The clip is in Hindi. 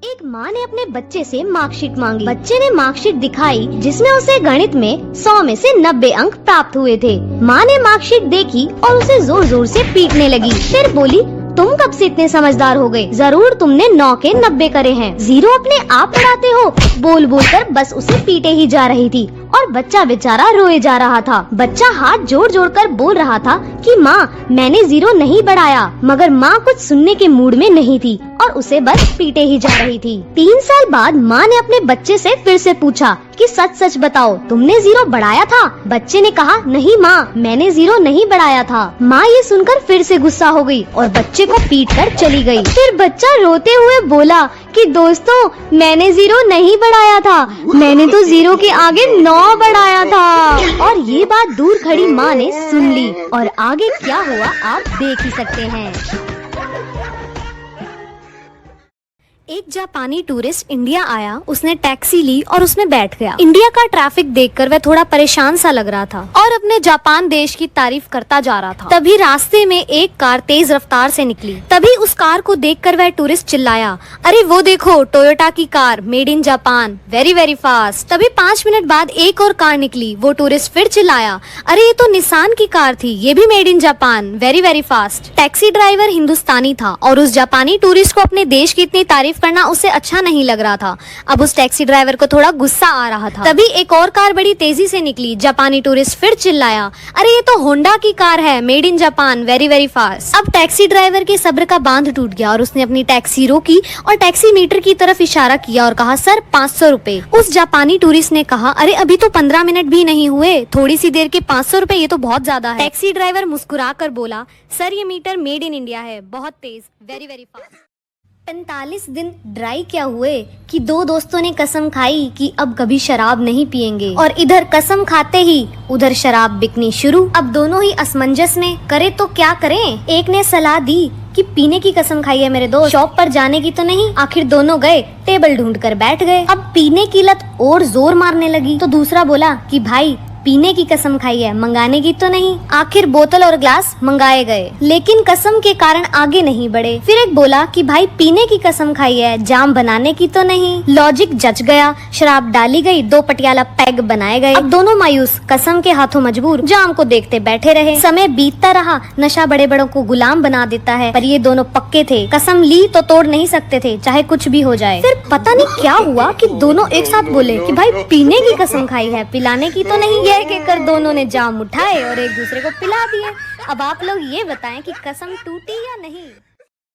एक माँ ने अपने बच्चे से मार्कशीट मांगी। बच्चे ने मार्कशीट दिखाई जिसमें उसे गणित में 100 में से 90 अंक प्राप्त हुए थे। माँ ने मार्कशीट देखी और उसे जोर जोर से पीटने लगी। फिर बोली, तुम कब से इतने समझदार हो गए? जरूर तुमने 9 के 90 करे हैं। 0 अपने आप पढ़ाते हो। बोल बोल कर बस उसे पीटे ही जा रही थी और बच्चा बेचारा रोए जा रहा था। बच्चा हाथ जोड़ जोड़ कर बोल रहा था कि माँ, मैंने 0 नहीं बढ़ाया, मगर माँ कुछ सुनने के मूड में नहीं थी और उसे बस पीटे ही जा रही थी। 3 साल बाद माँ ने अपने बच्चे से फिर से पूछा कि सच सच बताओ, तुमने 0 बढ़ाया था? बच्चे ने कहा, नहीं माँ, मैंने 0 नहीं बढ़ाया था। माँ ये सुनकर फिर से गुस्सा हो गई और बच्चे को पीट कर चली गई। फिर बच्चा रोते हुए बोला कि दोस्तों, मैंने 0 नहीं बढ़ाया था, मैंने तो 0 के आगे 9 बढ़ाया था। और ये बात दूर खड़ी माँ ने सुन ली और आगे क्या हुआ आप देख ही सकते हैं। एक जापानी टूरिस्ट इंडिया आया, उसने टैक्सी ली और उसमें बैठ गया। इंडिया का ट्रैफिक देखकर वह थोड़ा परेशान सा लग रहा था और अपने जापान देश की तारीफ करता जा रहा था। तभी रास्ते में एक कार तेज रफ्तार से निकली। तभी उस कार को देखकर वह टूरिस्ट चिल्लाया, अरे वो देखो, टोयोटा की car, made in Japan, very very fast. तभी 5 मिनट बाद एक और कार निकली। वो टूरिस्ट फिर चिल्लाया, अरे ये तो निसान की कार थी, ये भी made in Japan, very very fast. Taxi driver Hindustani था और उस जापानी टूरिस्ट को अपने देश की इतनी तारीफ करना उसे अच्छा नहीं लग रहा था। अब उस टैक्सी ड्राइवर को थोड़ा गुस्सा आ रहा था। तभी एक और कार बड़ी तेजी से निकली। जापानी टूरिस्ट फिर चिल्लाया, अरे ये तो होंडा की कार है, made in Japan, very very fast. अब टैक्सी ड्राइवर के सब्र का बांध टूट गया और उसने अपनी टैक्सी रोकी और टैक्सी मीटर की तरफ इशारा किया और कहा, सर 500 रुपए। उस जापानी टूरिस्ट ने कहा, अरे अभी तो 15 मिनट भी नहीं हुए, थोड़ी सी देर के 500 रुपए, ये तो बहुत ज्यादा है। टैक्सी ड्राइवर मुस्कुरा कर बोला, सर ये मीटर मेड इन इंडिया है, बहुत तेज, वेरी वेरी फास्ट। 45 दिन ड्राई क्या हुए कि 2 दोस्तों ने कसम खाई कि अब कभी शराब नहीं पिएंगे और इधर कसम खाते ही उधर शराब बिकनी शुरू। अब दोनों ही असमंजस में, करे तो क्या करें। एक ने सलाह दी कि पीने की कसम खाई है मेरे दोस्त, शॉप पर जाने की तो नहीं। आखिर दोनों गए, टेबल ढूंढ कर बैठ गए। अब पीने की लत और जोर मारने लगी तो दूसरा बोला कि भाई पीने की कसम खाई है, मंगाने की तो नहीं। आखिर बोतल और ग्लास मंगाए गए, लेकिन कसम के कारण आगे नहीं बढ़े। फिर एक बोला कि भाई पीने की कसम खाई है, जाम बनाने की तो नहीं। लॉजिक जच गया, शराब डाली गई, 2 पटियाला पैग बनाए गए। अब दोनों मायूस, कसम के हाथों मजबूर, जाम को देखते बैठे रहे। समय बीतता रहा, नशा बड़े बड़ों को गुलाम बना देता है, पर ये दोनों पक्के थे, कसम ली तो तोड़ नहीं सकते थे, चाहे कुछ भी हो जाए। फिर पता नहीं क्या हुआ कि दोनों एक साथ बोले कि भाई पीने की कसम खाई है, पिलाने की तो नहीं। यह कहकर दोनों ने जाम उठाए और एक दूसरे को पिला दिए। अब आप लोग ये बताएं कि कसम टूटी या नहीं।